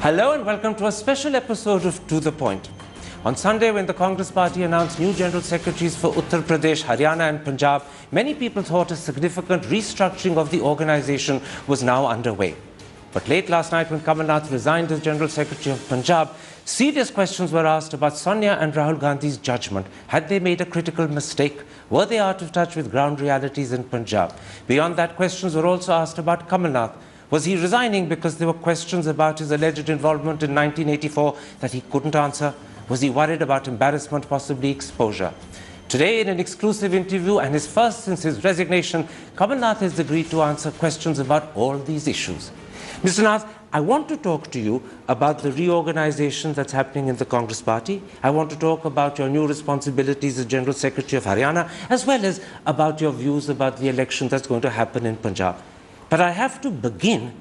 Hello and welcome to a special episode of To The Point. On Sunday, when the Congress Party announced new General Secretaries for Uttar Pradesh, Haryana and Punjab, many people thought a significant restructuring of the organisation was now underway. But late last night, when Kamal Nath resigned as General Secretary of Punjab, serious questions were asked about Sonia and Rahul Gandhi's judgment. Had they made a critical mistake? Were they out of touch with ground realities in Punjab? Beyond that, questions were also asked about Kamal Nath. Was he resigning because there were questions about his alleged involvement in 1984 that he couldn't answer? Was he worried about embarrassment, possibly exposure? Today, in an exclusive interview and his first since his resignation, Kamal Nath has agreed to answer questions about all these issues. Mr. Nath, I want to talk to you about the reorganization that's happening in the Congress Party. I want to talk about your new responsibilities as General Secretary of Haryana, as well as about your views about the election that's going to happen in Punjab. But I have to begin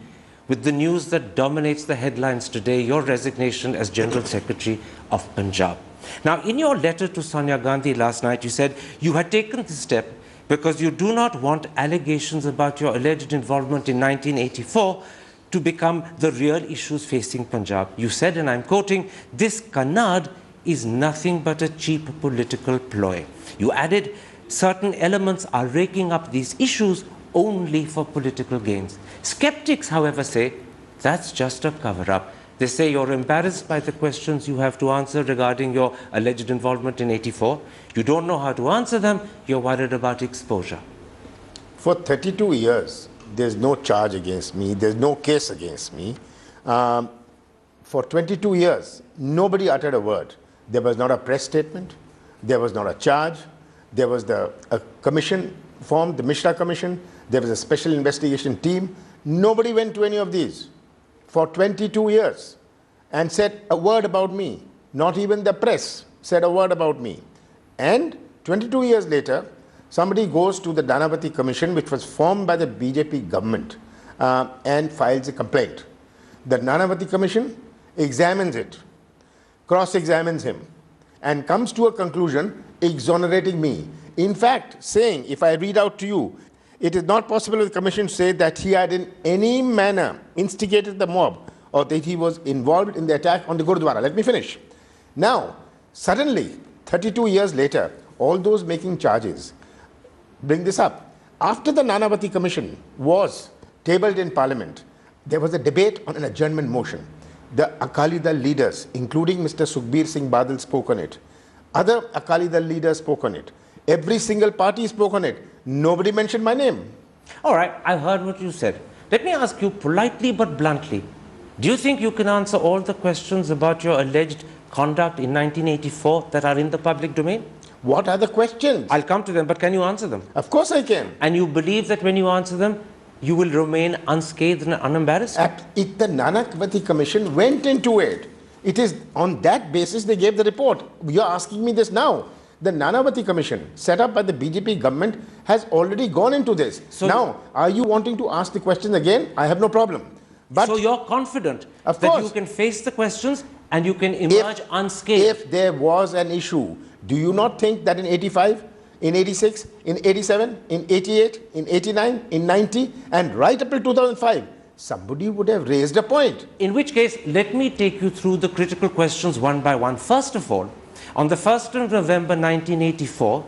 with the news that dominates the headlines today, your resignation as General Secretary of Punjab. Now, in your letter to Sonia Gandhi last night, you said you had taken this step because you do not want allegations about your alleged involvement in 1984 to become the real issues facing Punjab. You said, and I'm quoting, "This canard is nothing but a cheap political ploy." You added, certain elements are raking up these issues only for political gains. Skeptics, however, say that's just a cover-up. They say you're embarrassed by the questions you have to answer regarding your alleged involvement in 84. You don't know how to answer them. You're worried about exposure. For 32 years, there's no charge against me. There's no case against me. For 22 years, nobody uttered a word. There was not a press statement. There was not a charge. There was a commission formed, the Mishra Commission. There was a special investigation team. Nobody went to any of these for 22 years and said a word about me. Not even the press said a word about me. And 22 years later, somebody goes to the Nanavati Commission, which was formed by the BJP government, and files a complaint. The Nanavati Commission examines it, cross-examines him, and comes to a conclusion exonerating me. In fact, saying, if I read out to you, it is not possible for the Commission to say that he had in any manner instigated the mob or that he was involved in the attack on the Gurudwara. Let me finish. Now, suddenly, 32 years later, all those making charges bring this up. After the Nanavati Commission was tabled in Parliament, there was a debate on an adjournment motion. The Akali Dal leaders, including Mr. Sukhbir Singh Badal, spoke on it. Other Akali Dal leaders spoke on it. Every single party spoke on it. Nobody mentioned my name. All right, I heard what you said. Let me ask you politely but bluntly. Do you think you can answer all the questions about your alleged conduct in 1984 that are in the public domain? What are the questions? I'll come to them, but can you answer them? Of course I can. And you believe that when you answer them, you will remain unscathed and unembarrassed? The Nanavati Commission went into it. It is on that basis they gave the report. You're asking me this now. The Nanavati Commission, set up by the BJP government, has already gone into this. So now, are you wanting to ask the question again? I have no problem. But so you're confident that you can face the questions and you can emerge unscathed? If there was an issue, do you not think that in 85, in 86, in 87, in 88, in 89, in 90, and right up till 2005, somebody would have raised a point? In which case, let me take you through the critical questions one by one. First of all, on the 1st of November 1984,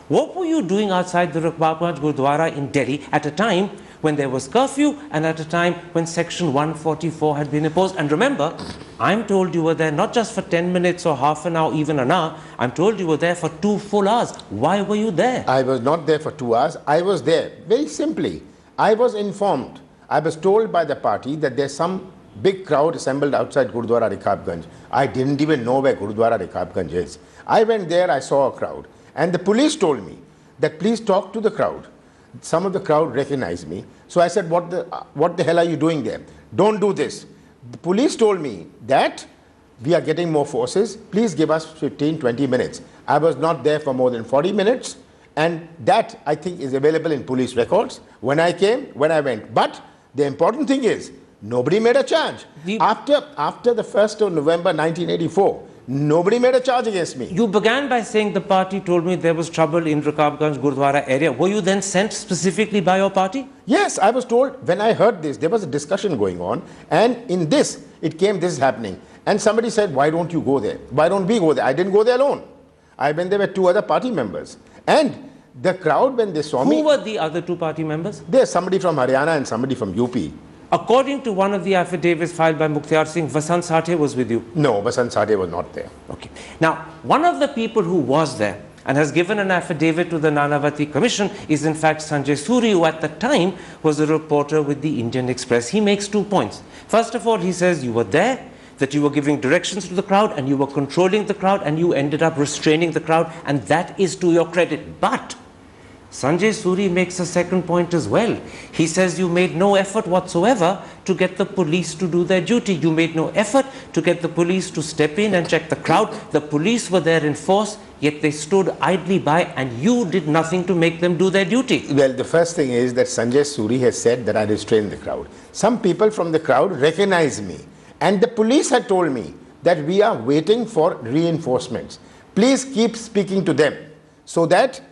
what were you doing outside the Rakbabganj Gurdwara in Delhi at a time when there was curfew and at a time when Section 144 had been imposed? And remember, I'm told you were there not just for 10 minutes or half an hour, even an hour. I'm told you were there for 2 full hours. Why were you there? I was not there for 2 hours. I was there very simply. I was informed. I was told by the party that there's some big crowd assembled outside Gurudwara Rakabganj. I didn't even know where Gurudwara Rakabganj is. I went there, I saw a crowd. And the police told me that please talk to the crowd. Some of the crowd recognized me. So I said, what the hell are you doing there? Don't do this. The police told me that we are getting more forces. Please give us 15, 20 minutes. I was not there for more than 40 minutes. And that, I think, is available in police records. When I came, when I went. But the important thing is, nobody made a charge. After the 1st of November 1984, nobody made a charge against me. You began by saying the party told me there was trouble in Rakabganj Gurdwara area. Were you then sent specifically by your party? Yes, I was told when I heard this, there was a discussion going on. And in this, it came, this is happening. And somebody said, why don't you go there? Why don't we go there? I didn't go there alone. I went there with 2 other party members. And the crowd, when they saw me... Who were the other 2 party members? There's somebody from Haryana and somebody from UP. According to one of the affidavits filed by Mukhtar Singh, Vasant Sathe was with you. No, Vasant Sathe was not there. Okay. Now, one of the people who was there and has given an affidavit to the Nanavati Commission is in fact Sanjay Suri, who at the time was a reporter with the Indian Express. He makes 2 points. First of all, he says you were there, that you were giving directions to the crowd and you were controlling the crowd and you ended up restraining the crowd, and that is to your credit. But Sanjay Suri makes a second point as well. He says you made no effort whatsoever to get the police to do their duty. You made no effort to get the police to step in and check the crowd. The police were there in force, yet they stood idly by and you did nothing to make them do their duty. Well, the first thing is that Sanjay Suri has said that I restrained the crowd. Some people from the crowd recognize me. And the police had told me that we are waiting for reinforcements. Please keep speaking to them so that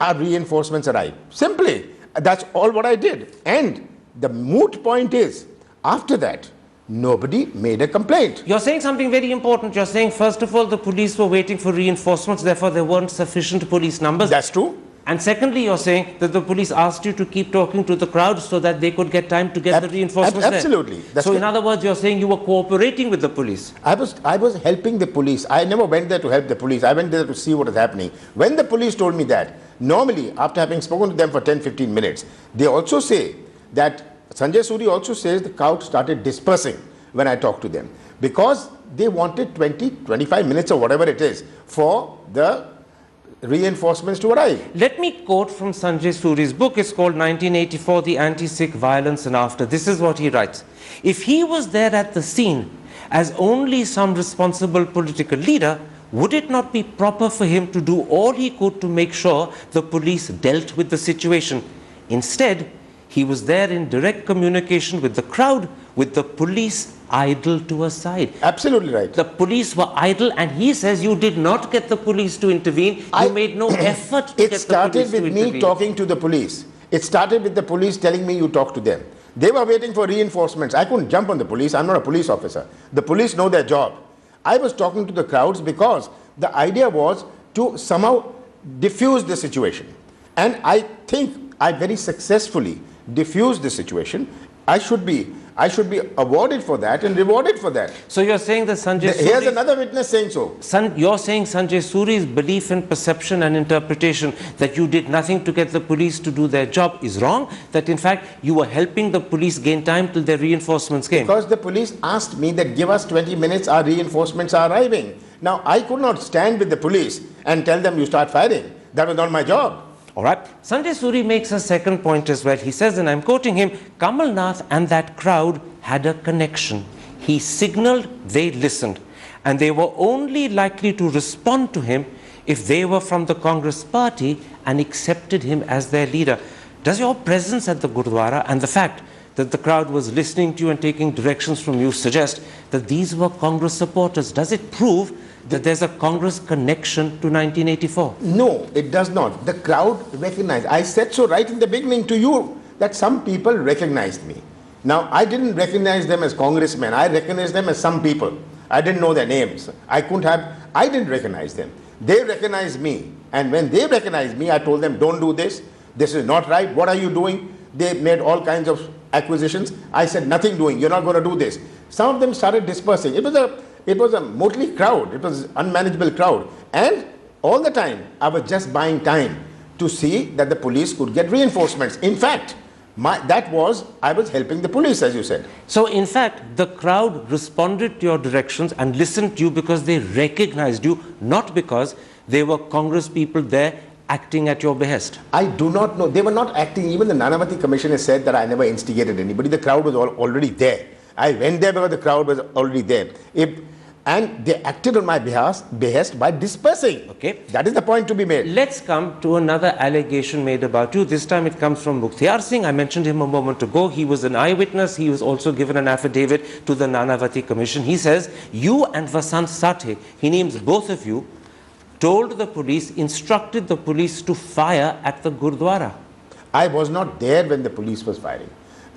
our reinforcements arrive. Simply, that's all what I did. And the moot point is, after that, nobody made a complaint. You're saying something very important. You're saying, first of all, the police were waiting for reinforcements, therefore there weren't sufficient police numbers. That's true. And secondly, you're saying that the police asked you to keep talking to the crowd so that they could get time to get the reinforcements absolutely. there. So in other words, you're saying you were cooperating with the police. I was helping the police. I never went there to help the police. I went there to see what is happening. When the police told me that, normally after having spoken to them for 10-15 minutes, they also say that, Sanjay Suri also says the crowd started dispersing when I talked to them, because they wanted 20-25 minutes or whatever it is for the reinforcements to arrive. Let me quote from Sanjay Suri's book. It's called 1984, The Anti-Sikh Violence and After. This is what he writes. If he was there at the scene as only some responsible political leader, would it not be proper for him to do all he could to make sure the police dealt with the situation? Instead, he was there in direct communication with the crowd, with the police idle to a side. Absolutely right. The police were idle, and he says you did not get the police to intervene. You made no effort to get the police to intervene. It started with me talking to the police. It started with the police telling me you talk to them. They were waiting for reinforcements. I couldn't jump on the police. I'm not a police officer. The police know their job. I was talking to the crowds because the idea was to somehow diffuse the situation. And I think I very successfully diffused the situation. I should be awarded for that and rewarded for that. So you're saying that Sanjay Suri... Here's another witness saying so. You're saying Sanjay Suri's belief in perception and interpretation that you did nothing to get the police to do their job is wrong? That in fact you were helping the police gain time till their reinforcements came? Because the police asked me that give us 20 minutes, our reinforcements are arriving. Now I could not stand with the police and tell them you start firing. That was not my job. All right. Sanjay Suri makes a second point as well. He says, and I'm quoting him, Kamal Nath and that crowd had a connection. He signaled, they listened. And they were only likely to respond to him if they were from the Congress party and accepted him as their leader. Does your presence at the Gurdwara and the fact that the crowd was listening to you and taking directions from you suggest that these were Congress supporters? Does it prove that there's a Congress connection to 1984? No, it does not. The crowd recognized. I said so right in the beginning to you that some people recognized me. Now, I didn't recognize them as congressmen. I recognized them as some people. I didn't know their names. I didn't recognize them. They recognized me. And when they recognized me, I told them, don't do this. This is not right. What are you doing? They made all kinds of acquisitions. I said, nothing doing. You're not going to do this. Some of them started dispersing. It was a motley crowd. It was an unmanageable crowd. And all the time, I was just buying time to see that the police could get reinforcements. In fact, I was helping the police, as you said. So, in fact, the crowd responded to your directions and listened to you because they recognized you, not because they were Congress people there acting at your behest. I do not know. They were not acting. Even the Nanavati Commission has said that I never instigated anybody. The crowd was already there. I went there because the crowd was already there. And they acted on my behest by dispersing. Okay. That is the point to be made. Let's come to another allegation made about you. This time it comes from Mukhtar Singh. I mentioned him a moment ago. He was an eyewitness. He was also given an affidavit to the Nanavati Commission. He says, you and Vasant Sathe, he names both of you, told the police, instructed the police to fire at the Gurdwara. I was not there when the police was firing.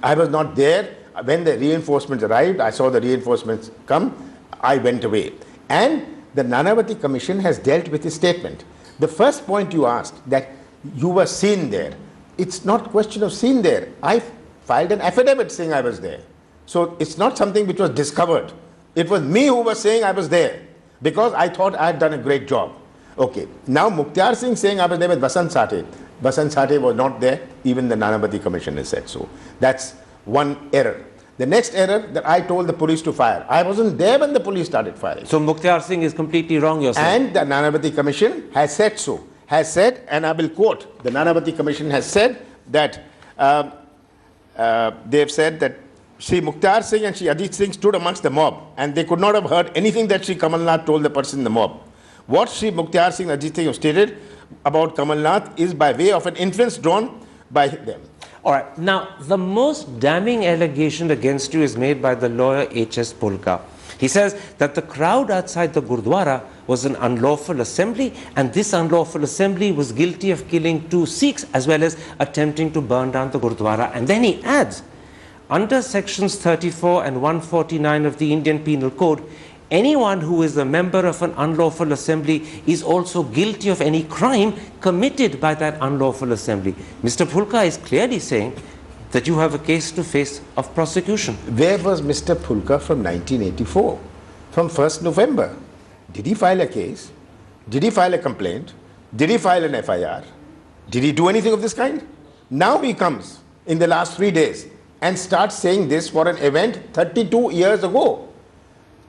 I was not there. when the reinforcements arrived, I saw the reinforcements come, I went away. And the Nanavati Commission has dealt with his statement. The first point you asked, that you were seen there. It's not question of seen there. I filed an affidavit saying I was there. So it's not something which was discovered. It was me who was saying I was there because I thought I had done a great job. Okay. Now Mukhtar Singh saying I was there with Basant Sathe. Basant Sathe was not there. Even the Nanavati Commission has said so. That's one error. The next error, that I told the police to fire. I wasn't there when the police started firing. So Mukhtar Singh is completely wrong, you're saying? And the Nanavati Commission has said so. Has said, and I will quote, the Nanavati Commission has said that they have said that Shri Mukhtar Singh and Shri Ajit Singh stood amongst the mob and they could not have heard anything that Shri Kamal Nath told the person in the mob. What Shri Mukhtar Singh and Ajit Singh have stated about Kamal Nath is by way of an inference drawn by them. All right. Now, the most damning allegation against you is made by the lawyer H.S. Pulka. He says that the crowd outside the Gurdwara was an unlawful assembly, and this unlawful assembly was guilty of killing 2 Sikhs as well as attempting to burn down the Gurdwara. And then he adds, under sections 34 and 149 of the Indian Penal Code, anyone who is a member of an unlawful assembly is also guilty of any crime committed by that unlawful assembly. Mr. Pulka is clearly saying that you have a case to face of prosecution. Where was Mr. Pulka from 1984? From 1st November? Did he file a case? Did he file a complaint? Did he file an FIR? Did he do anything of this kind? Now he comes in the last 3 days and starts saying this for an event 32 years ago.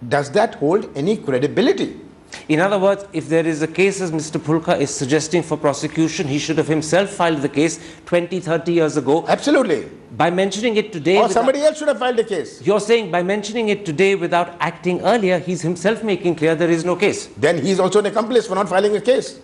Does that hold any credibility? In other words, if there is a case, as Mr. Pulka is suggesting, for prosecution, he should have himself filed the case 20, 30 years ago. Absolutely. By mentioning it today... Or somebody else should have filed a case. You're saying by mentioning it today without acting earlier, he's himself making clear there is no case. Then he's also an accomplice for not filing a case.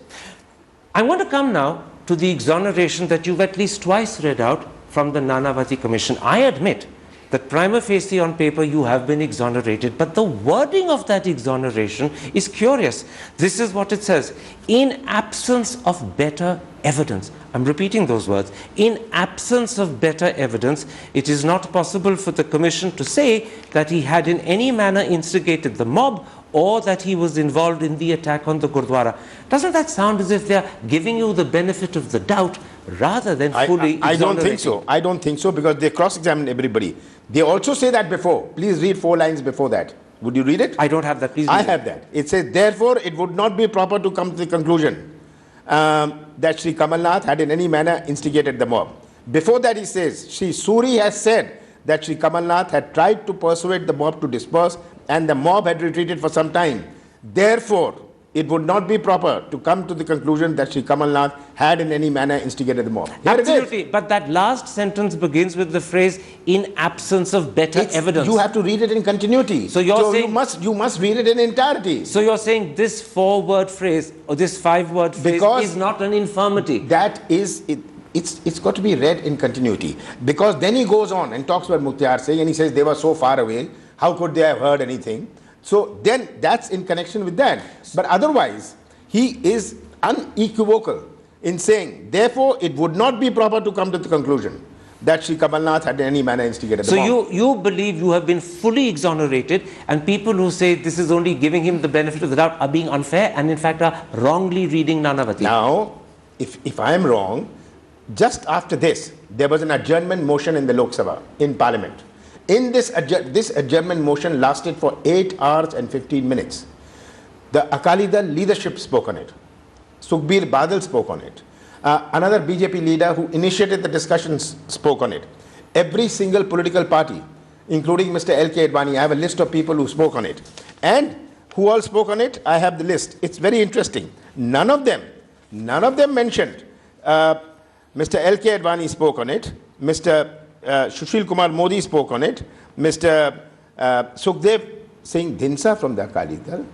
I want to come now to the exoneration that you've at least twice read out from the Nanavati Commission. I admit that prima facie on paper you have been exonerated, but the wording of that exoneration is curious. This is what it says: in absence of better evidence. I'm repeating those words. In absence of better evidence, it is not possible for the Commission to say that he had in any manner instigated the mob or that he was involved in the attack on the Gurdwara. Doesn't that sound as if they're giving you the benefit of the doubt rather than fully I don't think so. I don't think so, because they cross-examined everybody. They also say that before. Please read 4 lines before that. Would you read it? I don't have that. Please read I have that. It says, therefore, it would not be proper to come to the conclusion that Shri Kamal Nath had in any manner instigated the mob. Before that, he says, Shri Suri has said that Shri Kamal Nath had tried to persuade the mob to disperse and the mob had retreated for some time. Therefore, it would not be proper to come to the conclusion that Shri Kamal Nath had in any manner instigated the mob. Here Absolutely, but that last sentence begins with the phrase, in absence of better evidence. You have to read it in continuity. So you're saying... You must read it in entirety. So you're saying this 4-word phrase, or this 5-word phrase is not an infirmity. That is... It's got to be read in continuity. Because then he goes on and talks about Mukhtar Singh and he says they were so far away. How could they have heard anything? So then that's in connection with that. But otherwise, he is unequivocal in saying, therefore, it would not be proper to come to the conclusion that Shri Kamal Nath had in any manner instigated the mob. So you believe you have been fully exonerated, and people who say this is only giving him the benefit of the doubt are being unfair and in fact are wrongly reading Nanavati. Now, if I am wrong, just after this, there was an adjournment motion in the Lok Sabha, in Parliament. In this adjournment motion lasted for 8 hours and 15 minutes. The Akali Dal leadership spoke on it. Sukhbir Badal spoke on it. Another BJP leader who initiated the discussions spoke on it. Every single political party, including Mr. L.K. Advani, I have a list of people who spoke on it. And who all spoke on it? I have the list. It's very interesting. None of them mentioned. Mr. L.K. Advani spoke on it. Mr. Sushil Kumar Modi spoke on it. Mr. Sukhdev Singh Dhinsa from the Akali Dal,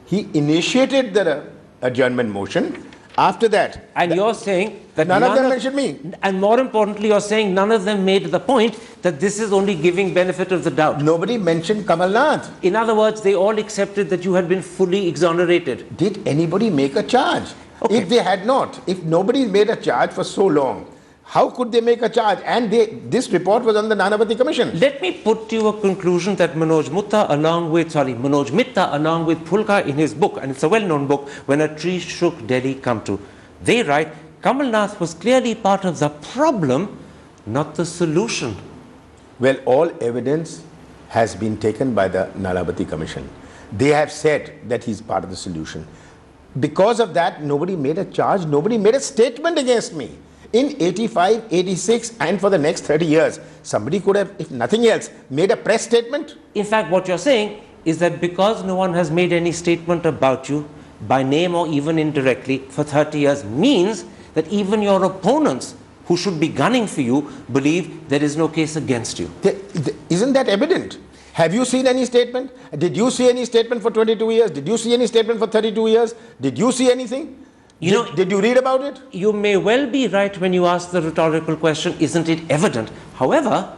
he initiated the adjournment motion. After that... And you're saying that none of them mentioned me. And more importantly, you're saying none of them made the point that this is only giving benefit of the doubt. Nobody mentioned Kamal Nath. In other words, they all accepted that you had been fully exonerated. Did anybody make a charge? Okay. If they had not, if nobody made a charge for so long, How could they make a charge? And this report was on the Nanavati Commission. Let me put to you a conclusion that Manoj Mitta along with Phulka in his book, and it's a well-known book, When a Tree Shook Delhi, come to. They write, Kamal Nath was clearly part of the problem, not the solution. Well, all evidence has been taken by the Nanavati Commission. They have said that he's part of the solution. Because of that, nobody made a charge, nobody made a statement against me. In 85, 86, and for the next 30 years, somebody could have, if nothing else, made a press statement. In fact, what you're saying is that because no one has made any statement about you, by name or even indirectly, for 30 years, means that even your opponents, who should be gunning for you, believe there is no case against you. Isn't that evident? Have you seen any statement? Did you see any statement for 22 years? Did you see any statement for 32 years? Did you see anything? Did you read about it? You may well be right when you ask the rhetorical question, isn't it evident? However,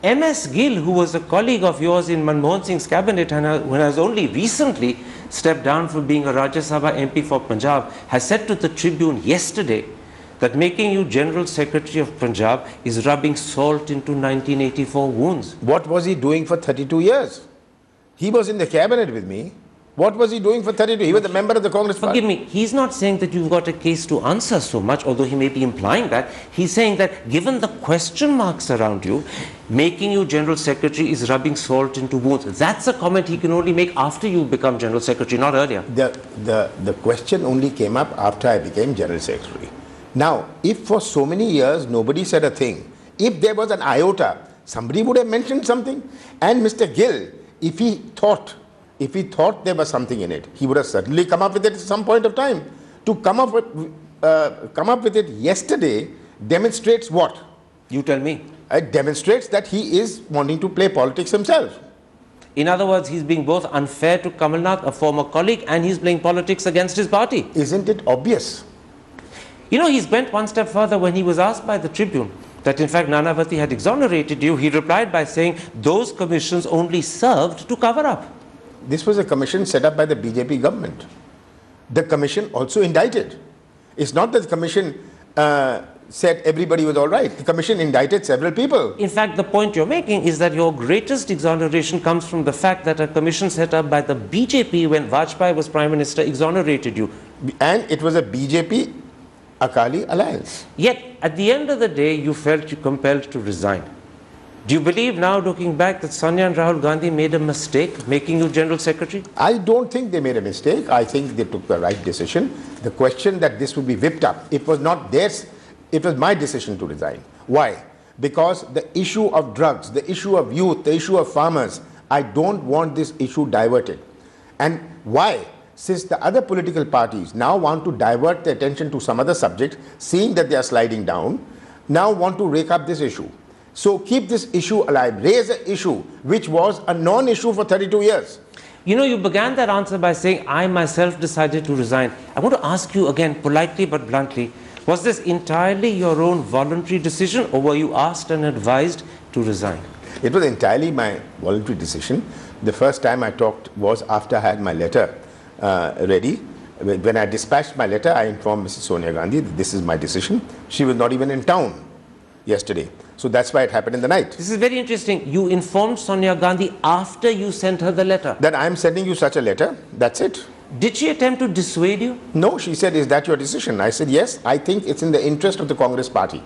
M.S. Gill, who was a colleague of yours in Manmohan Singh's cabinet and who has only recently stepped down from being a Rajya Sabha MP for Punjab, has said to the Tribune yesterday that making you General Secretary of Punjab is rubbing salt into 1984 wounds. What was he doing for 32 years? He was in the cabinet with me. What was he doing for 32? He was a member of the Congress Party. Forgive me, he's not saying that you've got a case to answer so much, although he may be implying that. He's saying that given the question marks around you, making you General Secretary is rubbing salt into wounds. That's a comment he can only make after you become General Secretary, not earlier. The question only came up after I became General Secretary. Now, if for so many years nobody said a thing, if there was an iota, somebody would have mentioned something. And Mr. Gill, if he thought there was something in it, he would have certainly come up with it at some point of time. To come up with it yesterday demonstrates what? You tell me. It demonstrates that he is wanting to play politics himself. In other words, he's being both unfair to Kamal Nath, a former colleague, and he's playing politics against his party. Isn't it obvious? You know, he's went one step further. When he was asked by the Tribune that in fact Nanavati had exonerated you, he replied by saying those commissions only served to cover up. This was a commission set up by the BJP government. The commission also indicted. It's not that the commission said everybody was all right. The commission indicted several people. In fact, the point you're making is that your greatest exoneration comes from the fact that a commission set up by the BJP when Vajpayee was Prime Minister exonerated you. And it was a BJP Akali alliance. Yet, at the end of the day, you felt you compelled to resign. Do you believe now, looking back, that Sonia and Rahul Gandhi made a mistake making you General Secretary? I don't think they made a mistake. I think they took the right decision. The question that this would be whipped up, it was not theirs, it was my decision to resign. Why? Because the issue of drugs, the issue of youth, the issue of farmers, I don't want this issue diverted. And why? Since the other political parties now want to divert their attention to some other subject, seeing that they are sliding down, now want to rake up this issue. So keep this issue alive. Raise an issue which was a non-issue for 32 years. You know, you began that answer by saying, I myself decided to resign. I want to ask you again, politely but bluntly, was this entirely your own voluntary decision, or were you asked and advised to resign? It was entirely my voluntary decision. The first time I talked was after I had my letter ready. When I dispatched my letter, I informed Mrs. Sonia Gandhi that this is my decision. She was not even in town yesterday. So that's why it happened in the night. This is very interesting. You informed Sonia Gandhi after you sent her the letter. That I am sending you such a letter. That's it. Did she attempt to dissuade you? No, she said, is that your decision? I said, yes, I think it's in the interest of the Congress party.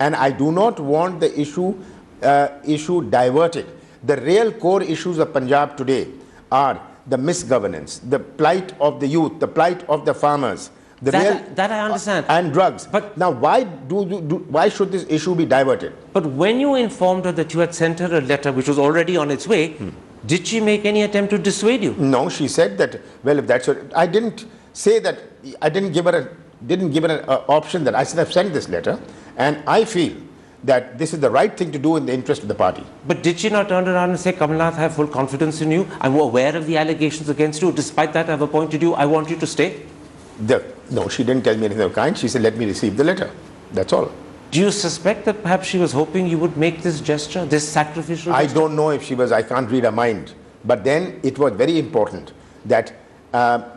And I do not want the issue diverted. The real core issues of Punjab today are the misgovernance, the plight of the youth, the plight of the farmers, that I understand. And drugs. But now, why should this issue be diverted? But when you informed her that you had sent her a letter which was already on its way, did she make any attempt to dissuade you? No, she said that, well, if that's what, I didn't say that, I didn't give her an option that I said I've sent this letter, and I feel that this is the right thing to do in the interest of the party. But did she not turn around and say, Kamal Nath, I have full confidence in you, I'm aware of the allegations against you, despite that I've appointed you, I want you to stay? No, she didn't tell me anything of the kind. She said, let me receive the letter. That's all. Do you suspect that perhaps she was hoping you would make this gesture, this sacrificial gesture? I don't know if she was, I can't read her mind. But then it was very important that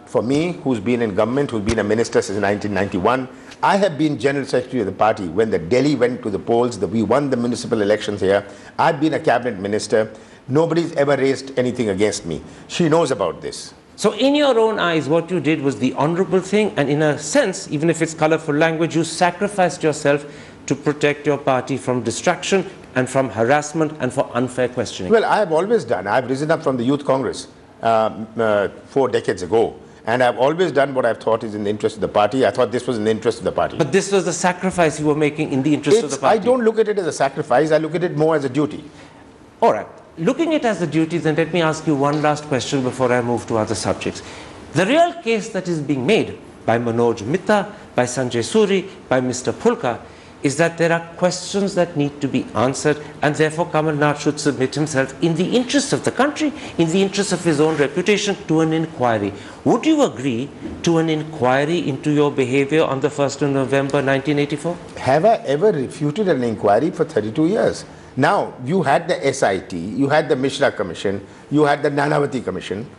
For me, who's been in government, who's been a minister since 1991, I have been General Secretary of the party when the Delhi went to the polls, we won the municipal elections here. I've been a cabinet minister. Nobody's ever raised anything against me. She knows about this. So in your own eyes, what you did was the honorable thing, and in a sense, even if it's colorful language, you sacrificed yourself to protect your party from distraction and from harassment and for unfair questioning. Well, I have always done. I've risen up from the Youth Congress 4 decades ago. And I've always done what I've thought is in the interest of the party. I thought this was in the interest of the party. But this was the sacrifice you were making in the interest of the party. I don't look at it as a sacrifice. I look at it more as a duty. All right. Looking at it as a duty, then let me ask you one last question before I move to other subjects. The real case that is being made by Manoj Mitta, by Sanjay Suri, by Mr. Phulka, is that there are questions that need to be answered, and therefore Kamal Nath should submit himself in the interest of the country, in the interest of his own reputation, to an inquiry. Would you agree to an inquiry into your behavior on the 1st of November 1984? Have I ever refuted an inquiry for 32 years? Now, you had the SIT, you had the Mishra Commission, you had the Nanavati Commission.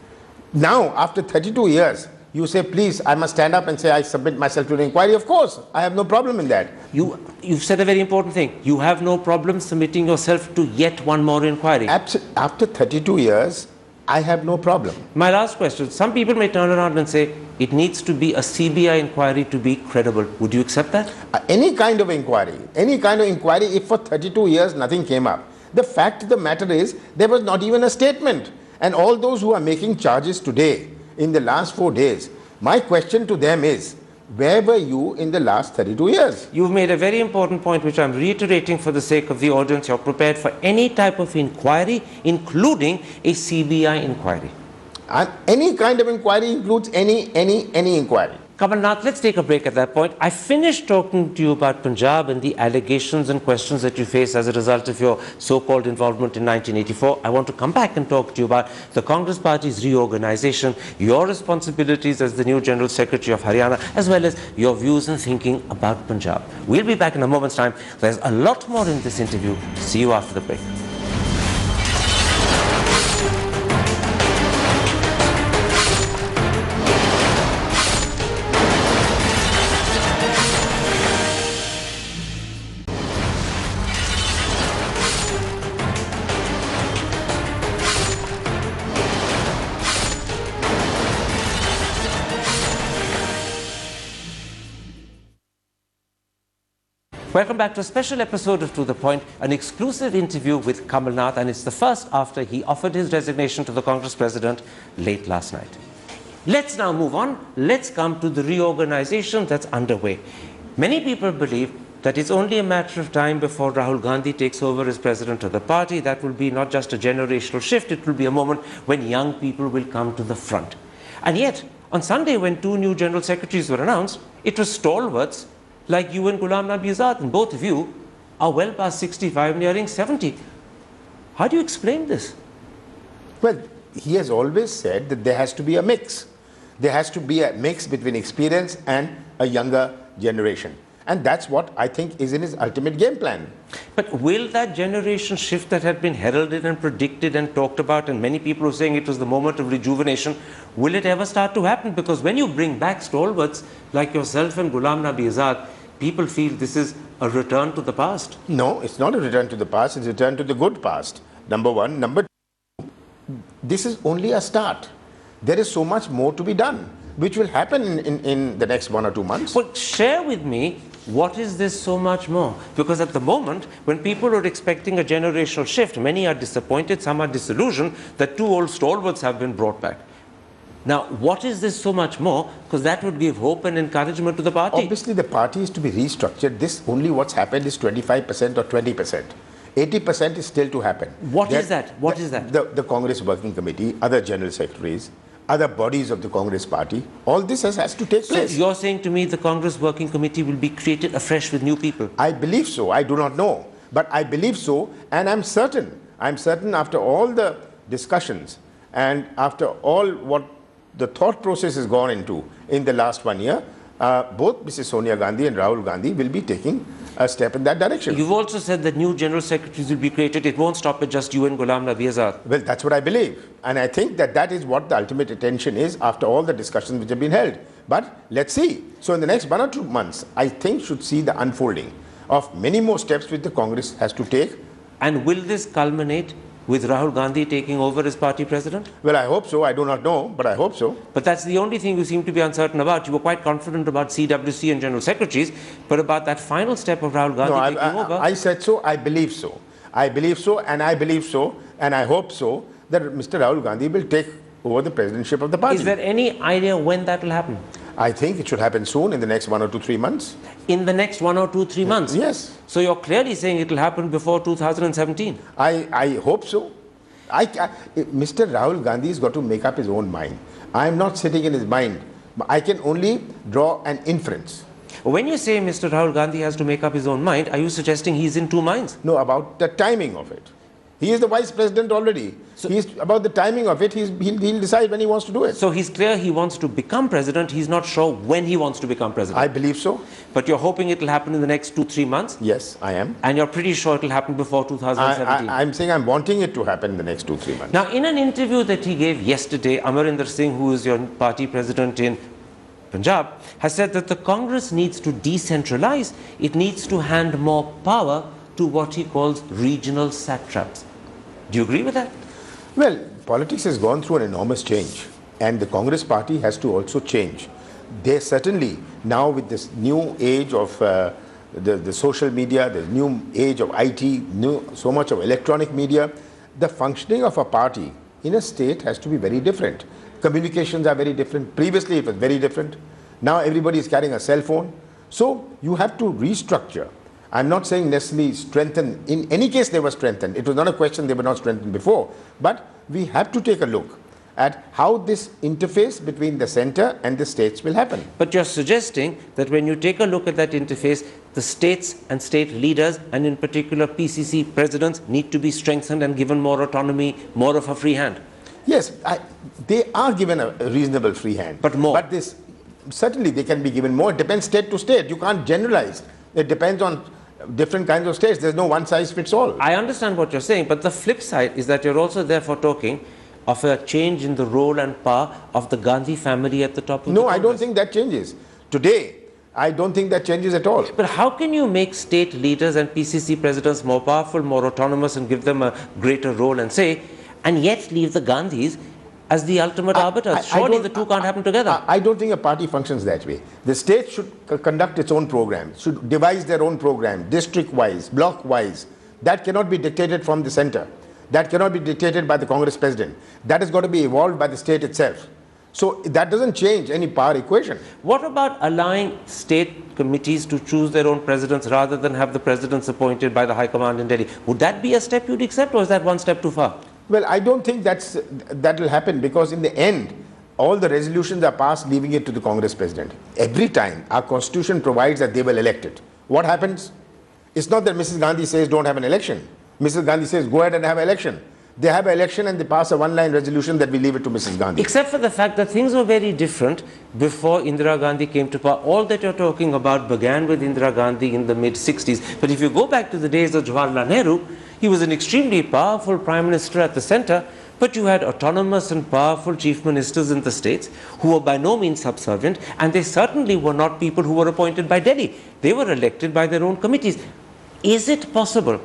Now, after 32 years, you say, please, I must stand up and say, I submit myself to an inquiry. Of course, I have no problem in that. You've said a very important thing. You have no problem submitting yourself to yet one more inquiry. After 32 years, I have no problem. My last question. Some people may turn around and say, it needs to be a CBI inquiry to be credible. Would you accept that? Any kind of inquiry, if for 32 years nothing came up. The fact of the matter is, there was not even a statement. And all those who are making charges today, in the last 4 days, my question to them is, where were you in the last 32 years? You've made a very important point, which I'm reiterating for the sake of the audience. You're prepared for any type of inquiry, including a CBI inquiry. Any kind of inquiry includes any inquiry. Kamal Nath, let's take a break at that point. I finished talking to you about Punjab and the allegations and questions that you face as a result of your so-called involvement in 1984. I want to come back and talk to you about the Congress Party's reorganization, your responsibilities as the new General Secretary of Haryana, as well as your views and thinking about Punjab. We'll be back in a moment's time. There's a lot more in this interview. See you after the break. Welcome back to a special episode of To The Point, an exclusive interview with Kamal Nath, and it's the first after he offered his resignation to the Congress president late last night. Let's now move on. Let's come to the reorganization that's underway. Many people believe that it's only a matter of time before Rahul Gandhi takes over as president of the party. That will be not just a generational shift, it will be a moment when young people will come to the front. And yet, on Sunday, when 2 new general secretaries were announced, it was stalwarts like you and Ghulam Nabi Azad, and both of you are well past 65, nearing 70. How do you explain this? Well, he has always said that there has to be a mix. There has to be a mix between experience and a younger generation. And that's what I think is in his ultimate game plan. But will that generation shift that had been heralded and predicted and talked about, and many people are saying it was the moment of rejuvenation, will it ever start to happen? Because when you bring back stalwarts like yourself and Ghulam Nabi Azad, people feel this is a return to the past. No, it's not a return to the past, it's a return to the good past. Number one. Number two, this is only a start. There is so much more to be done, which will happen in the next 1 or 2 months. Well, share with me, what is this so much more? Because at the moment, when people are expecting a generational shift, many are disappointed, some are disillusioned that 2 old stalwarts have been brought back. Now, what is this so much more? Because that would give hope and encouragement to the party. Obviously, the party is to be restructured. This only what's happened is 25% or 20%. 80% is still to happen. What is that? What is that? The Congress Working Committee, other general secretaries, other bodies of the Congress Party, all this has to take place. So you're saying to me the Congress Working Committee will be created afresh with new people? I believe so. I do not know. But I believe so, and I'm certain after all the discussions and after all what the thought process has gone into in the last 1 year, both Mrs. Sonia Gandhi and Rahul Gandhi will be taking a step in that direction. You've also said that new general secretaries will be created. It won't stop at just you and Ghulam Nabi Azad. Well, that's what I believe. And I think that that is what the ultimate attention is after all the discussions which have been held. But let's see. So in the next 1 or 2 months, I think should see the unfolding of many more steps which the Congress has to take. And will this culminate with Rahul Gandhi taking over as party president? Well, I hope so. I do not know, but I hope so. But that's the only thing you seem to be uncertain about. You were quite confident about CWC and general secretaries, but about that final step of Rahul Gandhi taking over. I said so. I believe so. I believe so, and I believe so, and I hope so that Mr. Rahul Gandhi will take over the presidentship of the party. Is there any idea when that will happen? I think it should happen soon, in the next 1 or 2, 3 months. In the next 1 or 2, 3 months? Yes. So you're clearly saying it will happen before 2017? I hope so. Mr. Rahul Gandhi has got to make up his own mind. I am not sitting in his mind. I can only draw an inference. When you say Mr. Rahul Gandhi has to make up his own mind, are you suggesting he's in two minds? No, about the timing of it. He is the vice president already. So about the timing of it, he'll decide when he wants to do it. So he's clear he wants to become president. He's not sure when he wants to become president. I believe so. But you're hoping it will happen in the next 2-3 months? Yes, I am. And you're pretty sure it will happen before 2017? I'm saying I'm wanting it to happen in the next 2-3 months. Now, in an interview that he gave yesterday, Amarinder Singh, who is your party president in Punjab, has said that the Congress needs to decentralize. It needs to hand more power to what he calls regional satraps. Do you agree with that? Well, politics has gone through an enormous change, and the Congress party has to also change. They certainly, now with this new age of the social media, the new age of IT, so much of electronic media, the functioning of a party in a state has to be very different. Communications are very different. Previously it was very different. Now everybody is carrying a cell phone. So you have to restructure. I'm not saying necessarily strengthen. In any case, they were strengthened. It was not a question they were not strengthened before. But we have to take a look at how this interface between the center and the states will happen. But you're suggesting that when you take a look at that interface, the states and state leaders, and in particular PCC presidents, need to be strengthened and given more autonomy, more of a free hand. Yes, they are given a reasonable free hand. But more. But this, certainly they can be given more. It depends state to state. You can't generalize. It depends on different kinds of states. There's no one size fits all. I understand what you're saying, but the flip side is that you're also therefore talking of a change in the role and power of the Gandhi family at the top of the Congress. No, I don't think that changes. Today, I don't think that changes at all. But how can you make state leaders and PCC presidents more powerful, more autonomous, and give them a greater role and say, and yet leave the Gandhis as the ultimate arbiters? Surely the two can't happen together. I don't think a party functions that way. The state should conduct its own program, should devise their own program, district-wise, block-wise. That cannot be dictated from the center. That cannot be dictated by the Congress president. That has got to be evolved by the state itself. So that doesn't change any power equation. What about allowing state committees to choose their own presidents rather than have the presidents appointed by the High Command in Delhi? Would that be a step you'd accept, or is that one step too far? Well, I don't think that will happen, because in the end, all the resolutions are passed leaving it to the Congress president. Every time, our constitution provides that they will elect it. What happens? It's not that Mrs. Gandhi says don't have an election. Mrs. Gandhi says go ahead and have an election. They have an election and they pass a one-line resolution that we leave it to Mrs. Gandhi. Except for the fact that things were very different before Indira Gandhi came to power. All that you're talking about began with Indira Gandhi in the mid-60s. But if you go back to the days of Jawaharlal Nehru, he was an extremely powerful prime minister at the center, but you had autonomous and powerful chief ministers in the states who were by no means subservient, and they certainly were not people who were appointed by Delhi. They were elected by their own committees. Is it possible,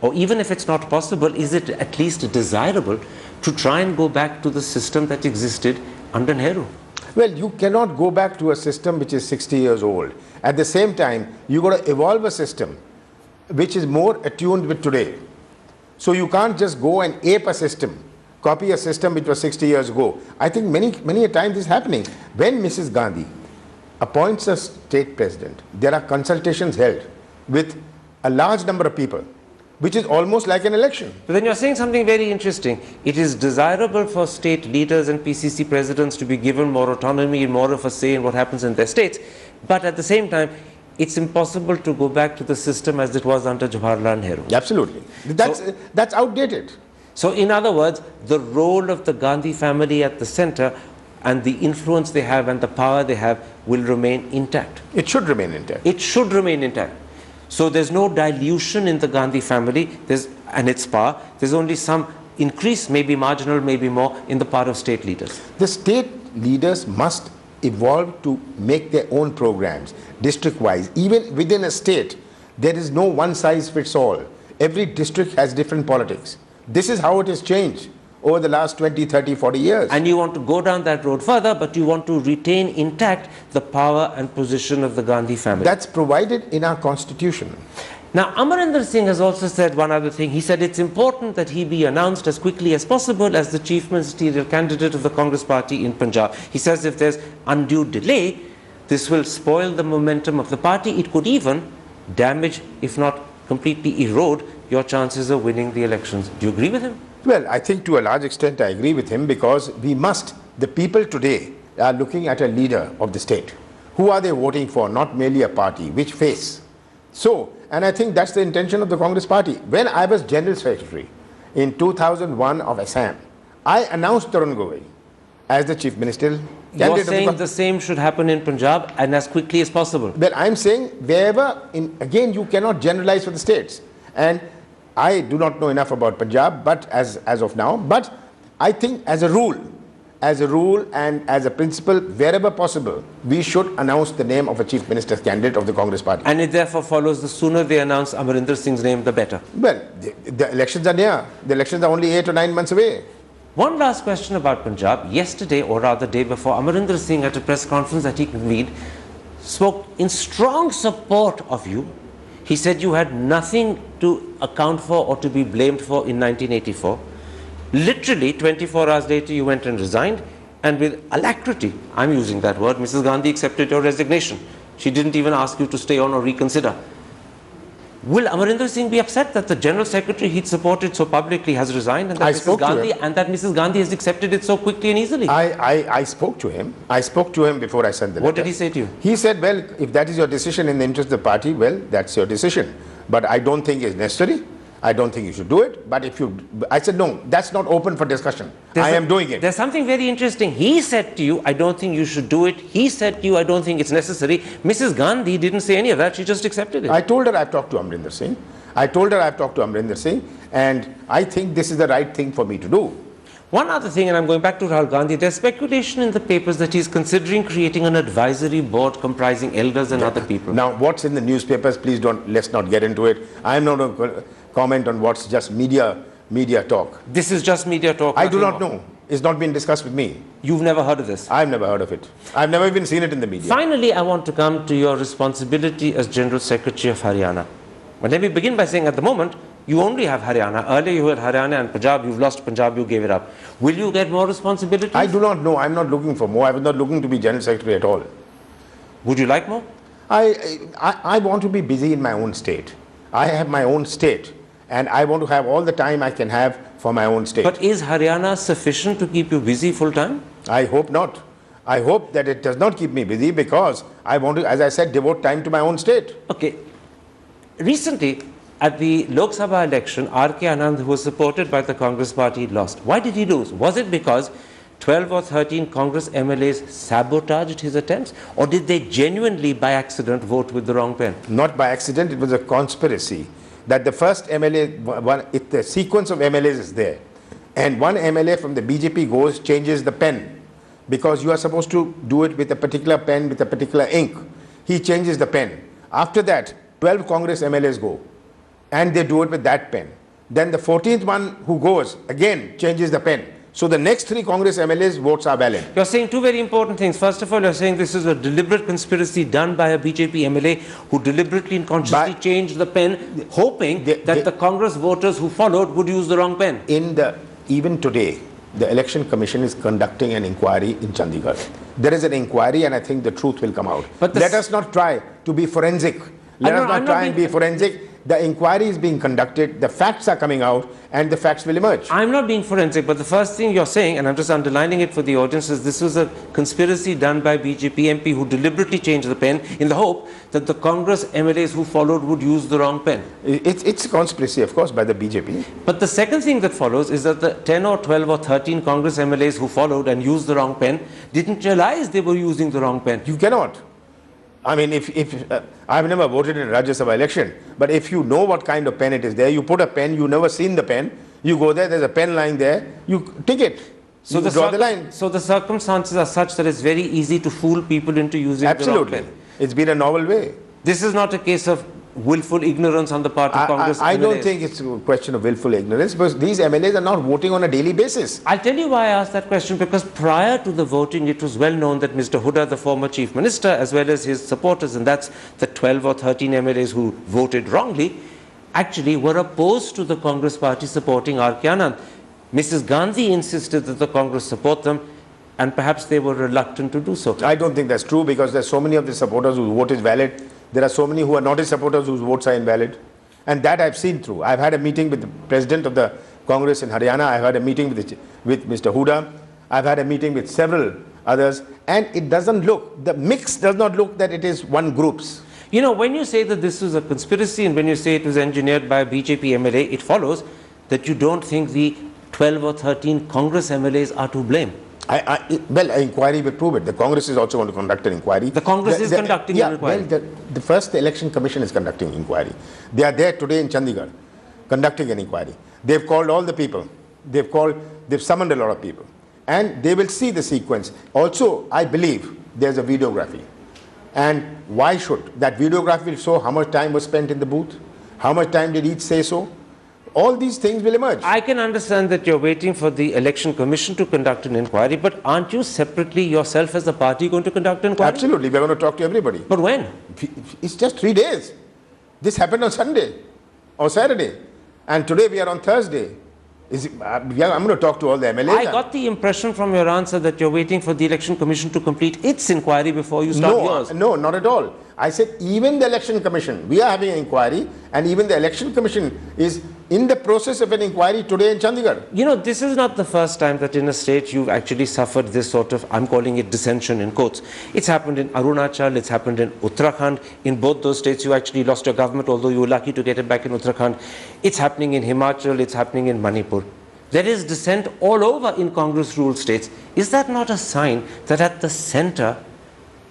or even if it's not possible, is it at least desirable to try and go back to the system that existed under Nehru? Well, you cannot go back to a system which is 60 years old. At the same time, you've got to evolve a system which is more attuned with today. So you can't just go and ape a system, copy a system which was 60 years ago. I think many a time this is happening. When Mrs. Gandhi appoints a state president, there are consultations held with a large number of people, which is almost like an election. But then you're saying something very interesting. It is desirable for state leaders and PCC presidents to be given more autonomy and more of a say in what happens in their states. But at the same time, it's impossible to go back to the system as it was under Jawaharlal Nehru. Absolutely. That's outdated. So in other words, the role of the Gandhi family at the center and the influence they have and the power they have will remain intact. It should remain intact. It should remain intact. So there's no dilution in the Gandhi family and its power. There's only some increase, maybe marginal, maybe more, in the power of state leaders. The state leaders must evolve to make their own programs, district-wise. Even within a state, there is no one-size-fits-all. Every district has different politics. This is how it has changed over the last 20, 30, 40 years. And you want to go down that road further, but you want to retain intact the power and position of the Gandhi family. That's provided in our constitution. Now, Amarinder Singh has also said one other thing. He said it's important that he be announced as quickly as possible as the chief ministerial candidate of the Congress party in Punjab. He says if there's undue delay, this will spoil the momentum of the party. It could even damage, if not completely erode, your chances of winning the elections. Do you agree with him? Well, I think to a large extent I agree with him, because the people today are looking at a leader of the state. Who are they voting for? Not merely a party, which face. So, and I think that's the intention of the Congress party. When I was General Secretary in 2001 of Assam, I announced Tarun Gogoi as the Chief Ministerial candidate. You're saying the same should happen in Punjab and as quickly as possible. Well, I'm saying wherever, again, you cannot generalize for the states. And I do not know enough about Punjab, but as of now, but I think as a rule and as a principle, wherever possible, we should announce the name of a Chief Minister's candidate of the Congress party. And it therefore follows the sooner they announce Amarinder Singh's name, the better. Well, the elections are near. The elections are only 8 or 9 months away. One last question about Punjab. Yesterday, or rather day before, Amarinder Singh at a press conference that he convened spoke in strong support of you. He said you had nothing to account for or to be blamed for in 1984. Literally 24 hours later you went and resigned, and with alacrity, I'm using that word, Mrs. Gandhi accepted your resignation. She didn't even ask you to stay on or reconsider. Will Amarinder Singh be upset that the General Secretary he'd supported so publicly has resigned, and that Mrs. Gandhi has accepted it so quickly and easily? I spoke to him. I spoke to him before I sent the letter. What did he say to you? He said, well, if that is your decision in the interest of the party, well, that's your decision. But I don't think it's necessary. I don't think you should do it. But if you, I said, no, that's not open for discussion. I am doing it. There's something very interesting. He said to you, I don't think you should do it. He said to you, I don't think it's necessary. Mrs. Gandhi didn't say any of that. She just accepted it. I told her I've talked to Amarinder Singh. And I think this is the right thing for me to do. One other thing, and I'm going back to Rahul Gandhi, there's speculation in the papers that he's considering creating an advisory board comprising elders and other people. Now, what's in the newspapers, please let's not get into it. I'm not going to comment on what's just media talk. This is just media talk. I do not know. It's not been discussed with me. You've never heard of this? I've never heard of it. I've never even seen it in the media. Finally, I want to come to your responsibility as General Secretary of Haryana. But let me begin by saying at the moment, you only have Haryana. Earlier you had Haryana and Punjab. You've lost Punjab. You gave it up. Will you get more responsibilities? I do not know. I'm not looking for more. I was not looking to be General Secretary at all. Would you like more? I want to be busy in my own state. I have my own state. And I want to have all the time I can have for my own state. But is Haryana sufficient to keep you busy full time? I hope not. I hope that it does not keep me busy, because I want to, as I said, devote time to my own state. Okay. Recently, at the Lok Sabha election, R.K. Anand, who was supported by the Congress party, lost. Why did he lose? Was it because 12 or 13 Congress MLAs sabotaged his attempts? Or did they genuinely, by accident, vote with the wrong pen? Not by accident. It was a conspiracy. That the first MLA, if the sequence of MLAs is there, and one MLA from the BJP goes, changes the pen, because you are supposed to do it with a particular pen, with a particular ink. He changes the pen. After that, 12 Congress MLAs go, and they do it with that pen. Then the 14th one who goes, again, changes the pen. So the next 3 Congress MLAs votes are valid. You're saying two very important things. First of all, you're saying this is a deliberate conspiracy done by a BJP MLA who deliberately and consciously changed the pen, hoping that the Congress voters who followed would use the wrong pen. Even today, the Election Commission is conducting an inquiry in Chandigarh. There is an inquiry, and I think the truth will come out. But let us not try to be forensic. Let us not try and be forensic. the inquiry is being conducted, the facts are coming out, and the facts will emerge. I'm not being forensic, but the first thing you're saying, and I'm just underlining it for the audience, is this was a conspiracy done by BJP MP who deliberately changed the pen in the hope that the Congress MLAs who followed would use the wrong pen. It's a conspiracy, of course, by the BJP. But the second thing that follows is that the 10 or 12 or 13 Congress MLAs who followed and used the wrong pen didn't realize they were using the wrong pen. You cannot. I mean, I've never voted in a Rajya Sabha election, but if you know what kind of pen it is there, you put a pen, you've never seen the pen, you go there, there's a pen lying there, you tick it. So you draw the line. So the circumstances are such that it's very easy to fool people into using the wrong pen. It's been a novel way. This is not a case of willful ignorance on the part of Congress. I don't think it's a question of willful ignorance, because these MLAs are not voting on a daily basis. I'll tell you why I asked that question, because prior to the voting, it was well known that Mr. Huda, the former Chief Minister, as well as his supporters, and that's the 12 or 13 MLAs who voted wrongly, actually were opposed to the Congress party supporting R. K. Anand. Mrs. Gandhi insisted that the Congress support them, and perhaps they were reluctant to do so. I don't think that's true, because there's so many of the supporters whose vote is valid. There are so many who are not his supporters whose votes are invalid. And that I've seen through. I've had a meeting with the president of the Congress in Haryana. I've had a meeting with Mr. Huda. I've had a meeting with several others. And it doesn't look, the mix does not look that it is one group's. You know, when you say that this was a conspiracy and when you say it was engineered by a BJP MLA, it follows that you don't think the 12 or 13 Congress MLAs are to blame. Well, an inquiry will prove it. The Congress is also going to conduct an inquiry. The Congress is conducting an inquiry. Well, the first election commission is conducting an inquiry. They are there today in Chandigarh conducting an inquiry. They've called all the people. They've summoned a lot of people. And they will see the sequence. Also, I believe there's a videography. And why should? That videography will show how much time was spent in the booth, how much time did each say so. All these things will emerge. I can understand that you're waiting for the Election Commission to conduct an inquiry, but aren't you separately yourself as a party going to conduct an inquiry? Absolutely. We're going to talk to everybody. But when? It's just 3 days. This happened on Sunday or Saturday. And today we are on Thursday. I'm going to talk to all the MLAs. I got the impression from your answer that you're waiting for the Election Commission to complete its inquiry before you start yours. No, not at all. I said even the Election Commission, we are having an inquiry, and even the Election Commission is in the process of an inquiry today in Chandigarh. You know, this is not the first time that in a state you've actually suffered this sort of, I'm calling it dissension in quotes. It's happened in Arunachal, it's happened in Uttarakhand. In both those states you actually lost your government, although you were lucky to get it back in Uttarakhand. It's happening in Himachal, it's happening in Manipur. There is dissent all over in Congress-ruled states. Is that not a sign that at the center,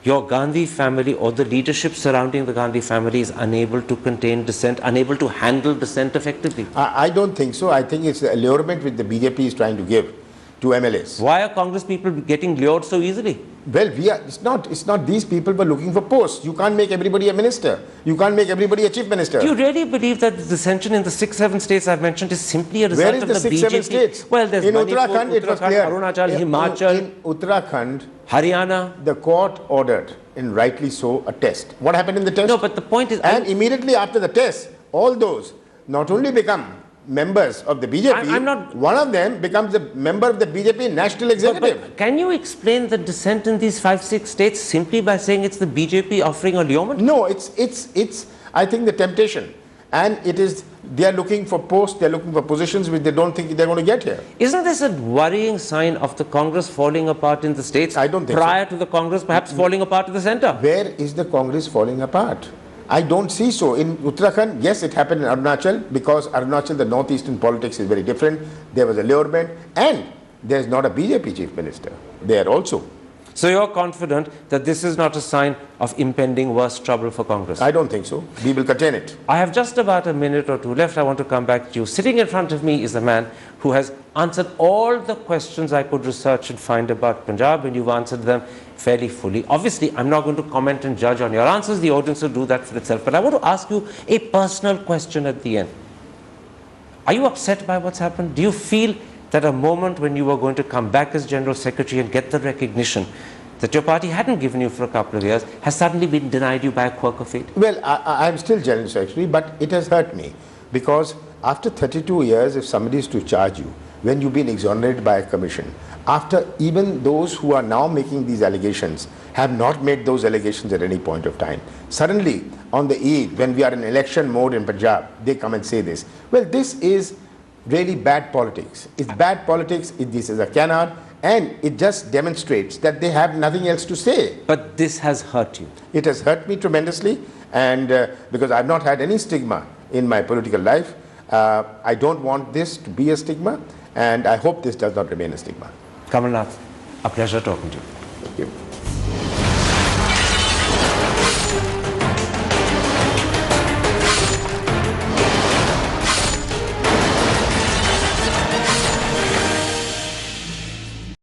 your Gandhi family or the leadership surrounding the Gandhi family is unable to contain dissent, unable to handle dissent effectively? I don't think so. I think it's the allurement which the BJP is trying to give to MLAs. Why are Congress people getting lured so easily? Well, it's not these people were looking for posts. You can't make everybody a minister. You can't make everybody a chief minister. Do you really believe that the dissension in the 6-7 states I've mentioned is simply a result of the BJP? Where is the 6-7 states? Well, there's in Manipur, Uttarakhand, it was clear. Arunachal, Himachal. In Uttarakhand, Haryana. the court ordered, and rightly so, a test. What happened in the test? No, but the point is... And immediately after the test, all those not only become members of the BJP, one of them becomes a member of the BJP National Executive. But can you explain the dissent in these 5-6 states simply by saying it's the BJP offering a allurement? No, it's I think the temptation. And it is, they are looking for posts, they are looking for positions which they don't think they're going to get here. Isn't this a worrying sign of the Congress falling apart in the states? I don't think prior to the Congress perhaps falling apart in the center. Where is the Congress falling apart? I don't see so. In Uttarakhand, yes, it happened in Arunachal, because Arunachal, the northeastern politics is very different. There was allurement, and there's not a BJP chief minister there also. So you're confident that this is not a sign of impending worse trouble for Congress? I don't think so. We will contain it. I have just about a minute or two left. I want to come back to you. Sitting in front of me is a man who has answered all the questions I could research and find about Punjab, and you've answered them fairly fully. Obviously, I'm not going to comment and judge on your answers. The audience will do that for itself. But I want to ask you a personal question at the end. Are you upset by what's happened? Do you feel that a moment when you were going to come back as General Secretary and get the recognition that your party hadn't given you for a couple of years has suddenly been denied you by a quirk of fate? Well, I'm still General Secretary, but it has hurt me, because after 32 years, if somebody is to charge you when you've been exonerated by a commission, after even those who are now making these allegations have not made those allegations at any point of time. Suddenly, on the Eid, when we are in election mode in Punjab, they come and say this. Well, this is really bad politics. It's bad politics, this is a canard, and it just demonstrates that they have nothing else to say. But this has hurt you. It has hurt me tremendously, and because I've not had any stigma in my political life, I don't want this to be a stigma, and I hope this does not remain a stigma. Kamal Nath, a pleasure talking to you. Thank you.